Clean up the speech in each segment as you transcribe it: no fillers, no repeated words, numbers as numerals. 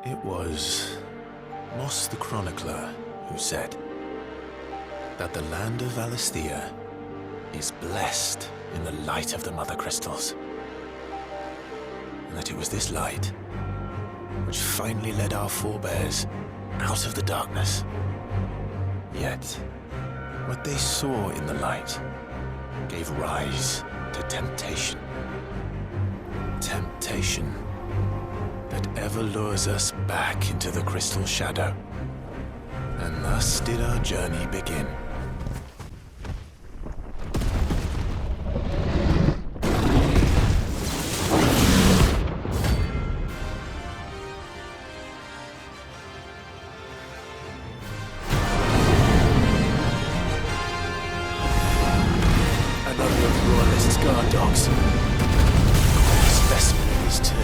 It was Moss the Chronicler who said that the land of Valisthea is blessed in the light of the Mother Crystals, and that it was this light which finally led our forebears out of the darkness. Yet, what they saw in the light gave rise to temptation. Temptation that ever lures us back into the crystal shadow. And thus did our journey begin. Another of Royalist's guard dogs. Quite a specimen it is too.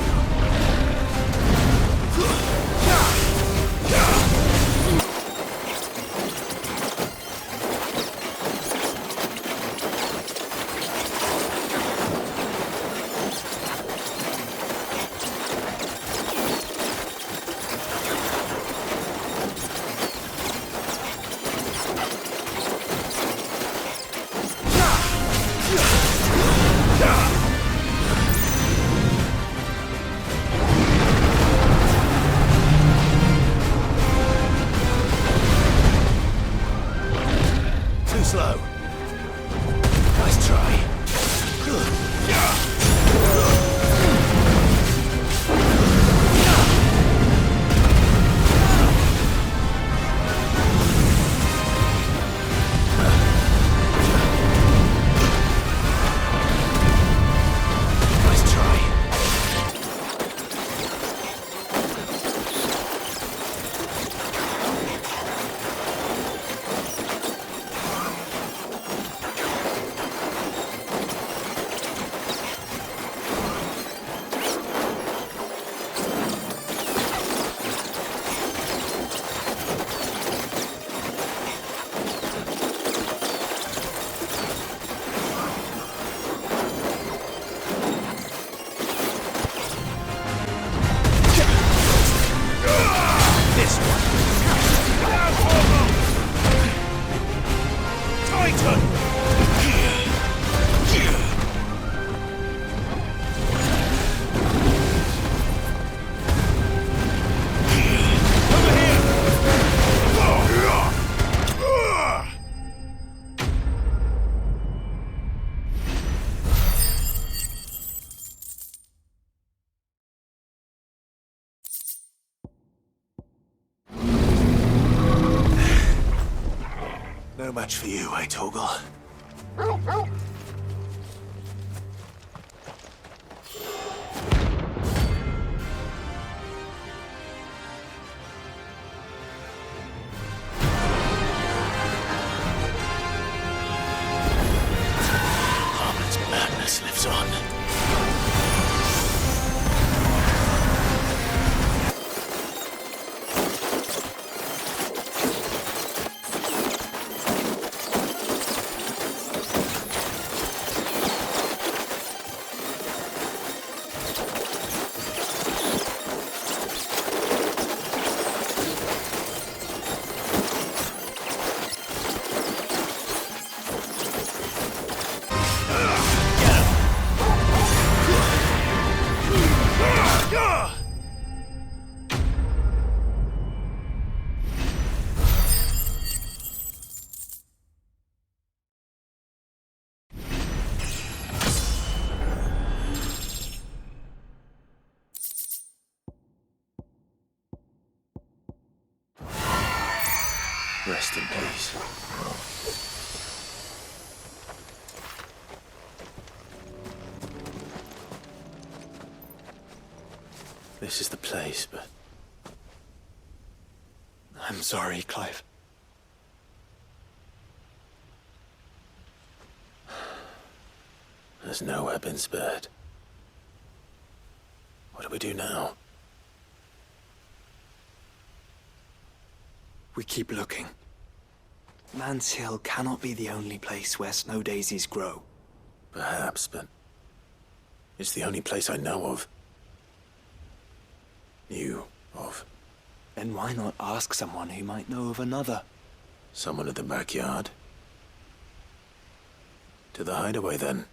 Too slow. Nice try. Nice try. This one. Titan! Over here! No match for you, eh, Torgal? Harmon's madness lives on. Rest in peace. This is the place, but I'm sorry, Clive. There's nowhere been spared. What do we do now? We keep looking. Man's Hill cannot be the only place where snow daisies grow. Perhaps, but it's the only place I know of. You Of Then why not ask someone who might know of another? someone in the backyard? To the hideaway, then.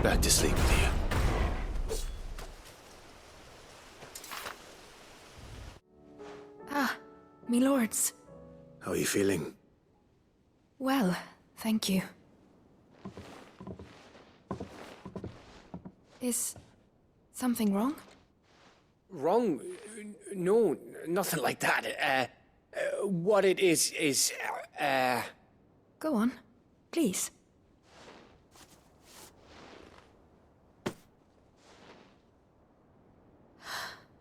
Back to sleep with you. Ah, me lords. How are you feeling? Well, thank you. Is something wrong? Wrong? No, nothing like that. What it is, Go on, please.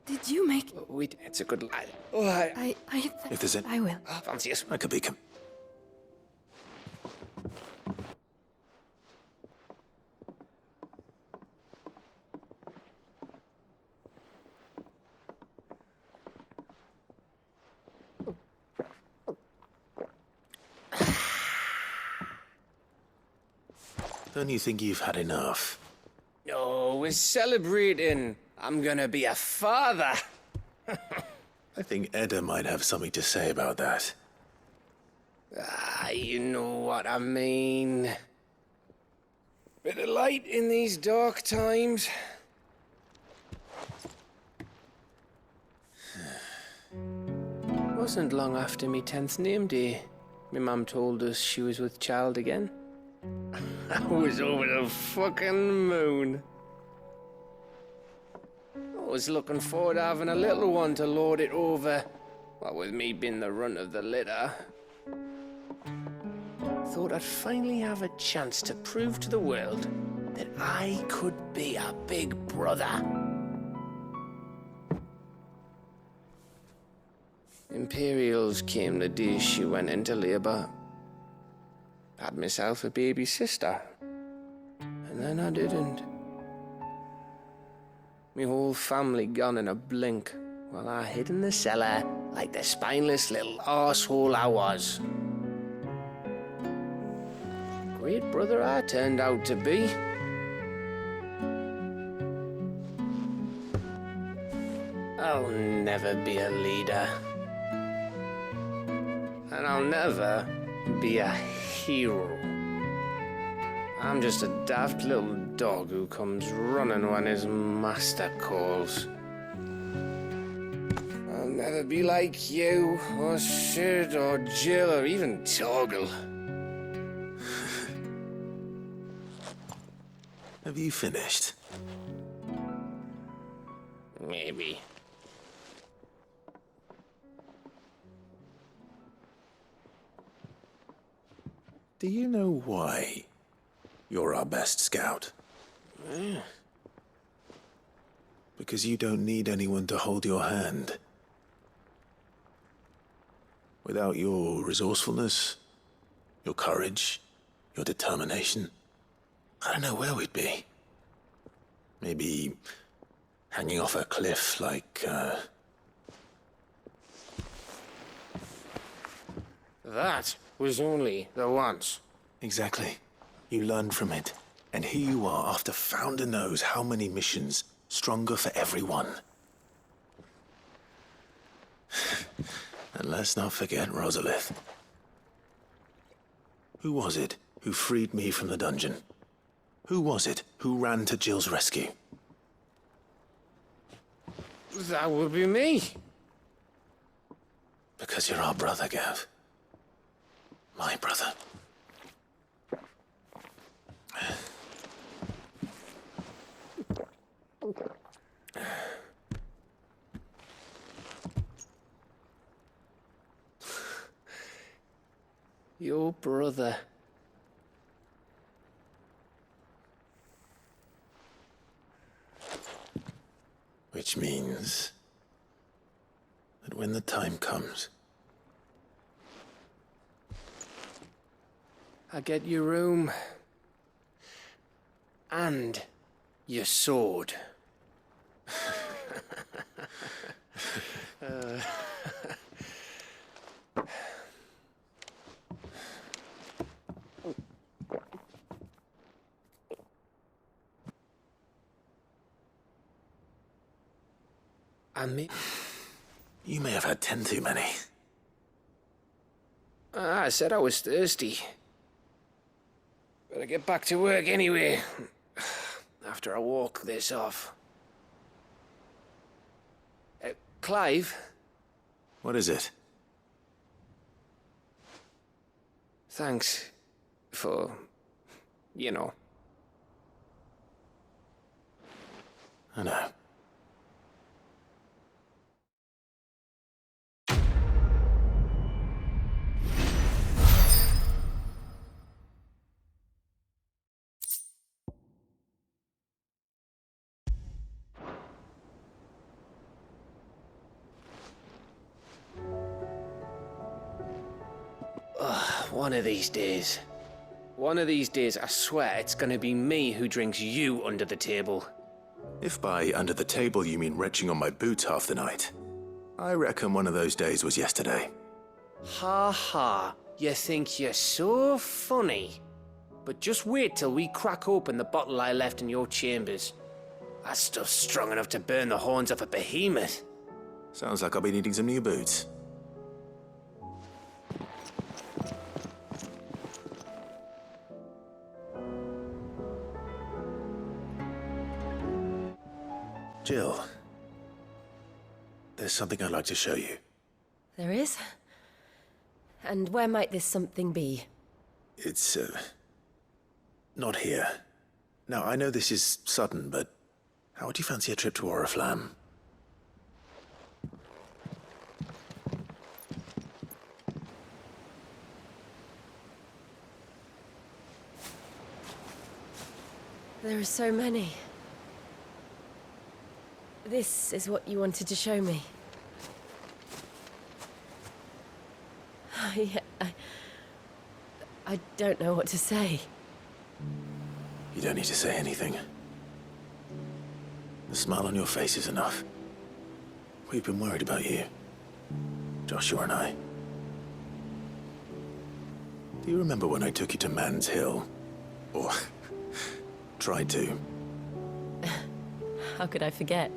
Did you make... wait, it's a good lad. If there's I will. Fancy it. I could beacon. Don't you think you've had enough? No, we're celebrating. I'm gonna be a father. I think Edda might have something to say about that. Ah, you know what I mean. Bit of light in these dark times. Wasn't long after me 10th name day. My mum told us she was with child again. I was over the fucking moon. I was looking forward to having a little one to lord it over. What with me being the runt of the litter. Thought I'd finally have a chance to prove to the world that I could be a big brother. Imperials came the day she went into labour. Had myself a baby sister. And then I didn't. Me whole family gone in a blink, while I hid in the cellar like the spineless little arsehole I was. Great brother I turned out to be. I'll never be a leader. And I'll never be a hero. I'm just a daft little dog who comes running when his master calls. I'll never be like you, or Sid, or Jill, or even Torgal. Have you finished? Maybe. Do you know why you're our best scout? Because you don't need anyone to hold your hand. Without your resourcefulness, your courage, your determination, I don't know where we'd be. Maybe hanging off a cliff like, That was only the once. Exactly. You learned from it. And here you are after Founder knows how many missions, stronger for everyone. And let's not forget Rosalith. Who was it who freed me from the dungeon? Who was it who ran to Jill's rescue? That would be me. Because you're our brother, Gav. My brother. Your brother. Which means that when the time comes, I get your room. And your sword. And me. you may have had 10 too many. I said I was thirsty. Better get back to work anyway. After I walk this off. Clive? What is it? Thanks for, you know. I know. One of these days. One of these days, I swear it's gonna be me who drinks you under the table. If by under the table you mean retching on my boots half the night, I reckon one of those days was yesterday. Ha ha, you think you're so funny. But just wait till we crack open the bottle I left in your chambers. That stuff's strong enough to burn the horns off a behemoth. Sounds like I'll be needing some new boots. Jill, there's something I'd like to show you. There is? And where might this something be? It's, not here. Now, I know this is sudden, but how would you fancy a trip to Oriflamme? There are so many. This is what you wanted to show me. I don't know what to say. You don't need to say anything. The smile on your face is enough. We've been worried about you, Joshua and I. Do you remember when I took you to Man's Hill? Or tried to? How could I forget?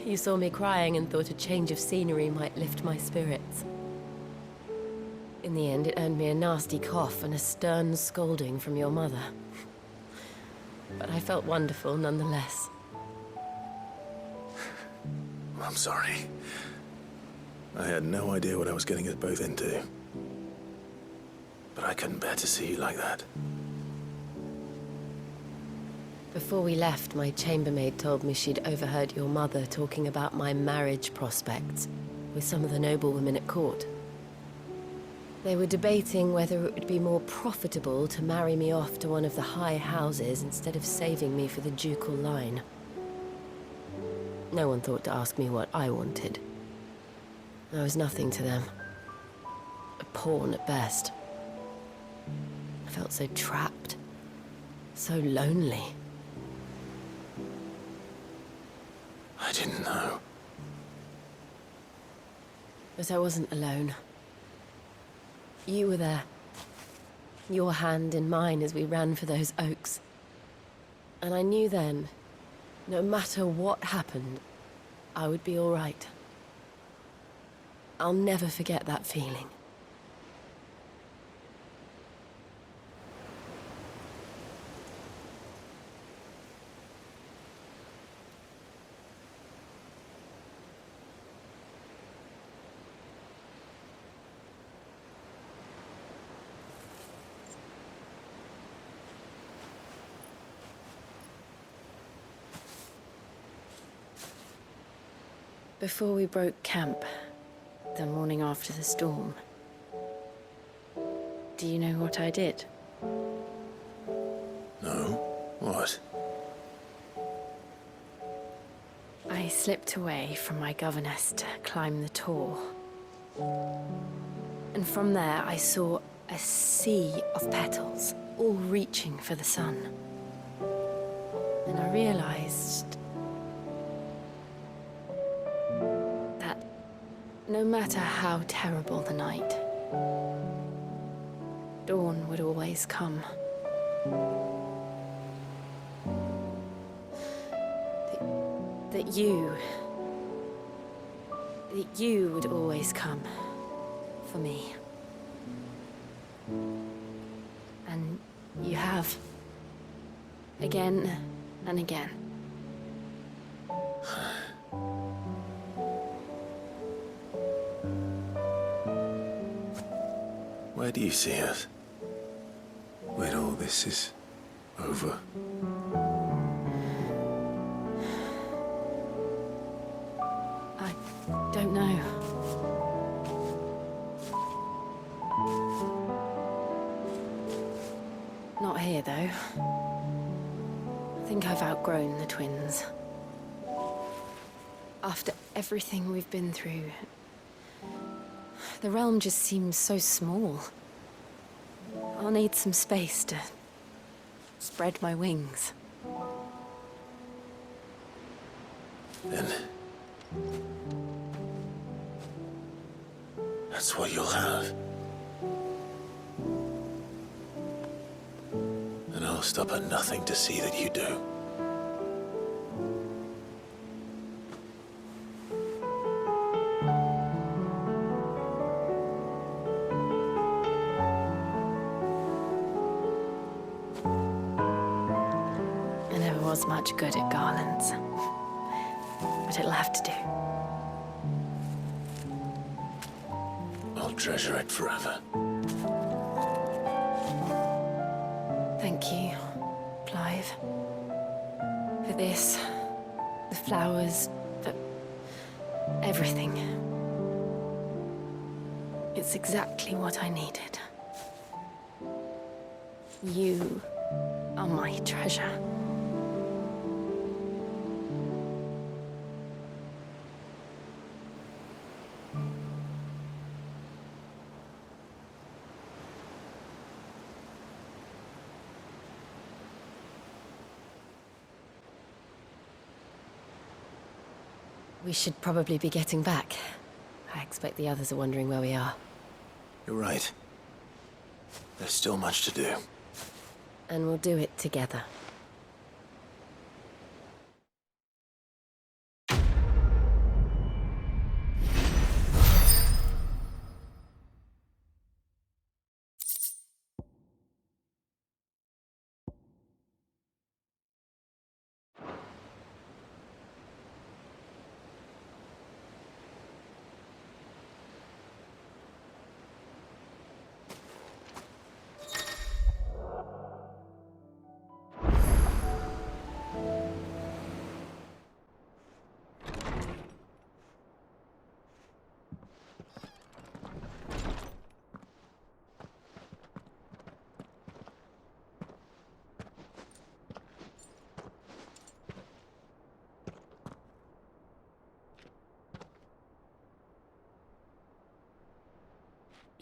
You saw me crying and thought a change of scenery might lift my spirits. In the end, it earned me a nasty cough and a stern scolding from your mother. But I felt wonderful nonetheless. I'm sorry. I had no idea what I was getting us both into. But I couldn't bear to see you like that. Before we left, my chambermaid told me she'd overheard your mother talking about my marriage prospects with some of the noblewomen at court. They were debating whether it would be more profitable to marry me off to one of the high houses instead of saving me for the ducal line. No one thought to ask me what I wanted. I was nothing to them. A pawn at best. I felt so trapped. So lonely. I didn't know. But I wasn't alone. You were there. Your hand in mine as we ran for those oaks. And I knew then, no matter what happened, I would be all right. I'll never forget that feeling. Before we broke camp, the morning after the storm, do you know what I did? No? What? I slipped away from my governess to climb the tor. And from there I saw a sea of petals, all reaching for the sun. And I realized that no matter how terrible the night, dawn would always come. That you would always come for me. And you have. Again and again. Where do you see us? When all this is over? I don't know. Not here, though. I think I've outgrown the twins. After everything we've been through, the realm just seems so small. I'll need some space to spread my wings. Then... that's what you'll have. And I'll stop at nothing to see that you do. I never was much good at garlands, but it'll have to do. I'll treasure it forever. Thank you, Clive. For this, the flowers, for everything. It's exactly what I needed. You are my treasure. We should probably be getting back. I expect the others are wondering where we are. You're right. There's still much to do. And we'll do it together.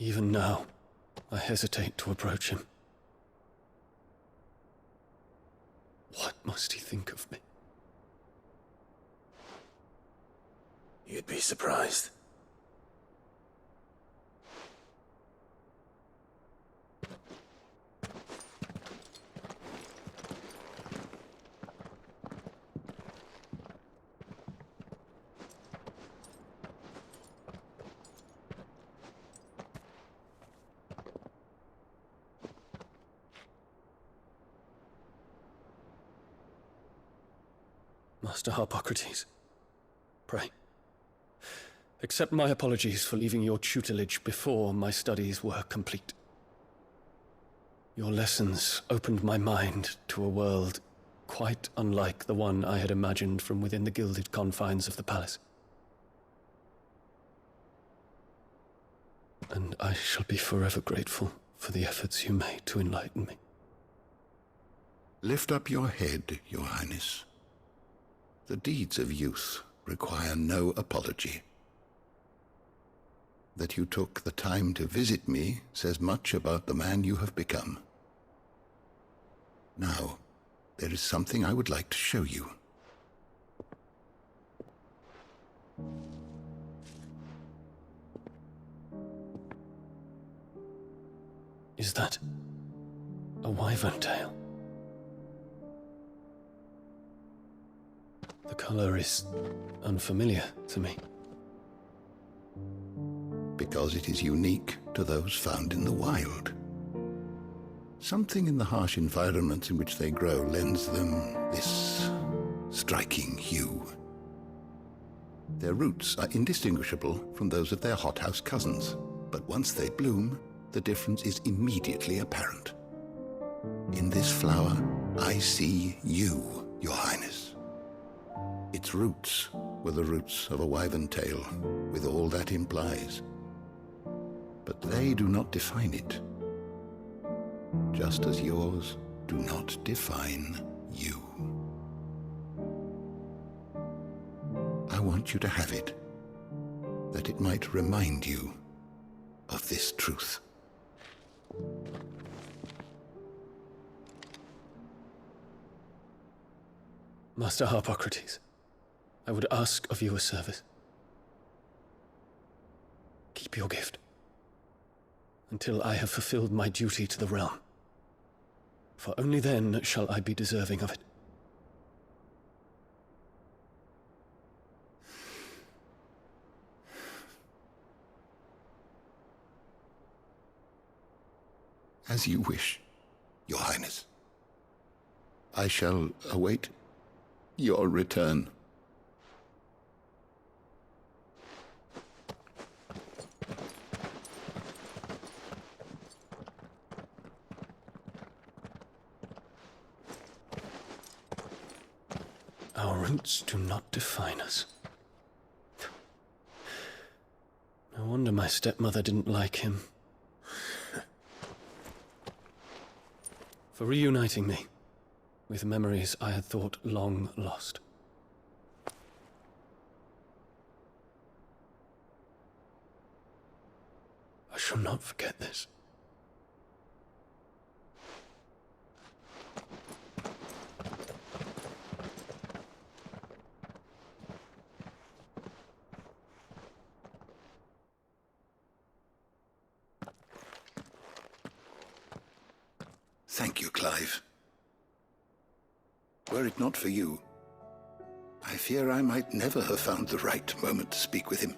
Even now, I hesitate to approach him. What must he think of me? You'd be surprised. Master Harpocrates, pray, accept my apologies for leaving your tutelage before my studies were complete. Your lessons opened my mind to a world quite unlike the one I had imagined from within the gilded confines of the palace. And I shall be forever grateful for the efforts you made to enlighten me. Lift up your head, Your Highness. The deeds of youth require no apology. That you took the time to visit me says much about the man you have become. Now, there is something I would like to show you. Is that a wyvern tail? The color is unfamiliar to me. Because it is unique to those found in the wild. Something in the harsh environments in which they grow lends them this striking hue. Their roots are indistinguishable from those of their hothouse cousins, but once they bloom, the difference is immediately apparent. In this flower, I see you, Your Highness. Its roots were the roots of a wyvern tail, with all that implies. But they do not define it, just as yours do not define you. I want you to have it, that it might remind you of this truth. Master Harpocrates, I would ask of you a service. Keep your gift until I have fulfilled my duty to the realm, for only then shall I be deserving of it. As you wish, Your Highness. I shall await your return. Our roots do not define us. No wonder my stepmother didn't like him. For reuniting me with memories I had thought long lost. I shall not forget this. Thank you, Clive. Were it not for you, I fear I might never have found the right moment to speak with him.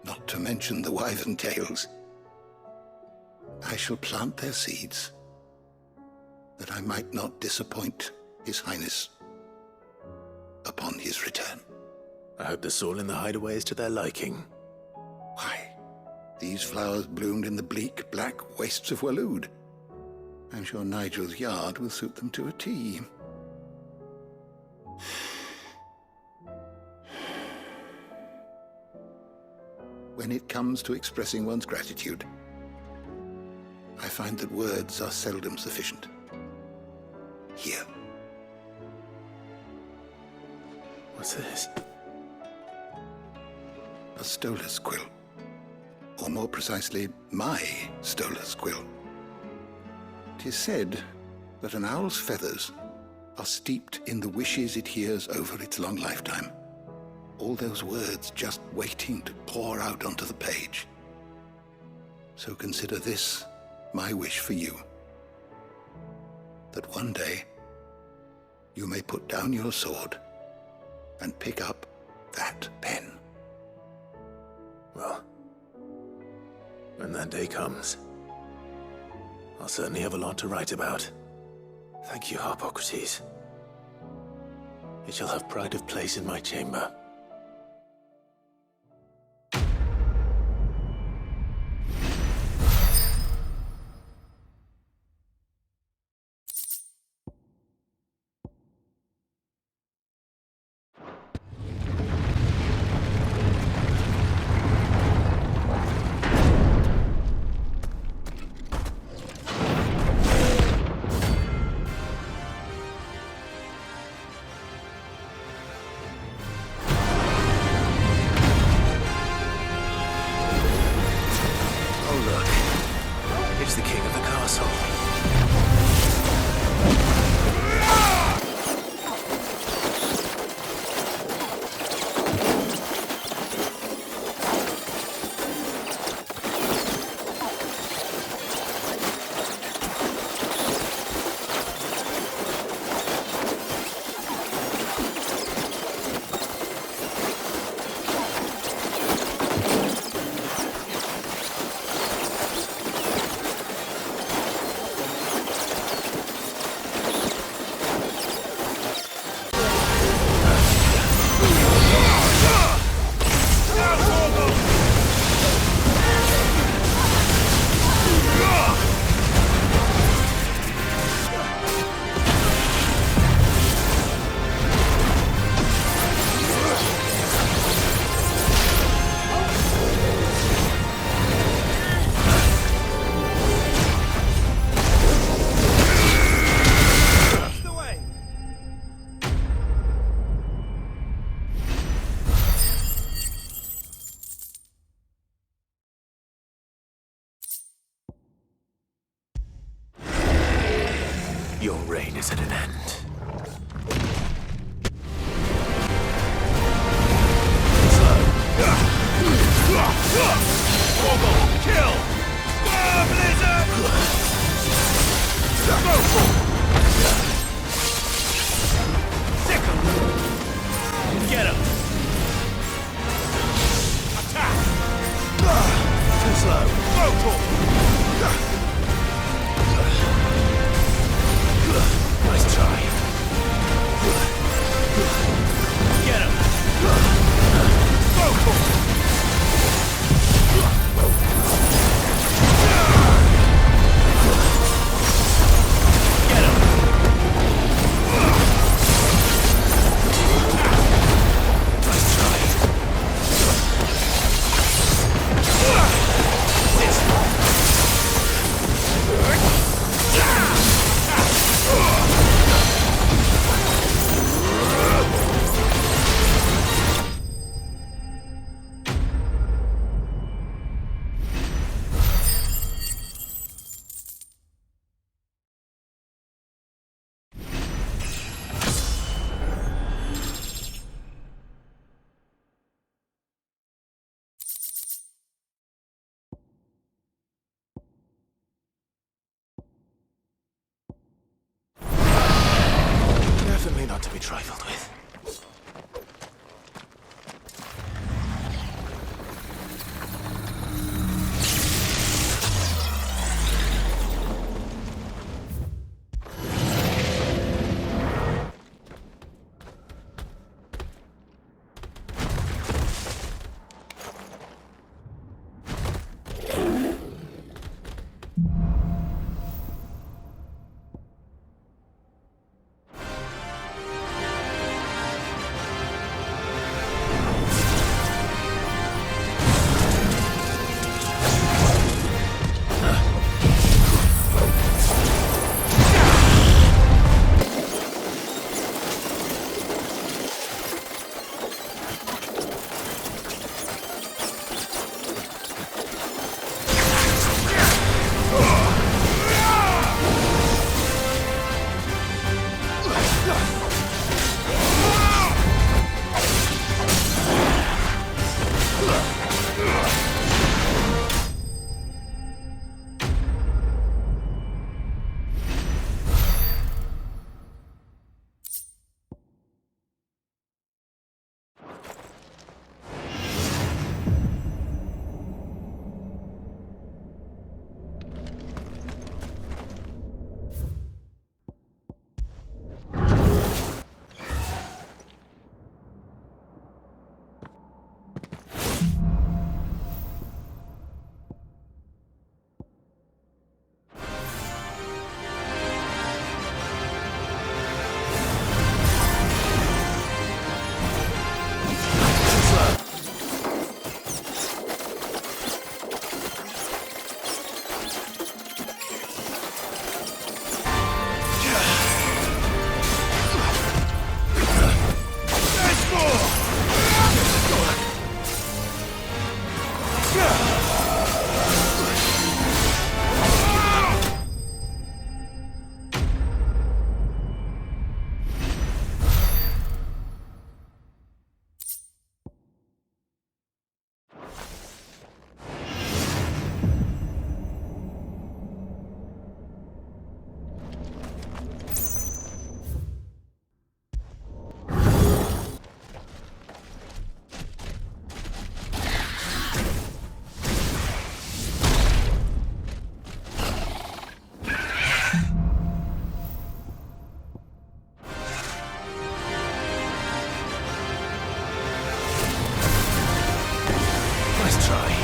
Not to mention the wyvern tales. I shall plant their seeds, that I might not disappoint His Highness upon his return. I hope the soil in the hideaway is to their liking. Why, these flowers bloomed in the bleak, black wastes of Waloed. I'm sure Nigel's yard will suit them to a T. When it comes to expressing one's gratitude, I find that words are seldom sufficient. Here. What's this? A stolus quill. or more precisely, my stoler's quill. 'Tis said that an owl's feathers are steeped in the wishes it hears over its long lifetime. All those words just waiting to pour out onto the page. So consider this my wish for you. That one day you may put down your sword and pick up that pen. Well, when that day comes, I'll certainly have a lot to write about. Thank you, Harpocrates. It shall have pride of place in my chamber. It's the king of the castle. Your reign is at an end. Kill! Blizzard! Sick him! Get him! Attack! Too slow. Nice try. Get him! Get him! Nice try. Nice try.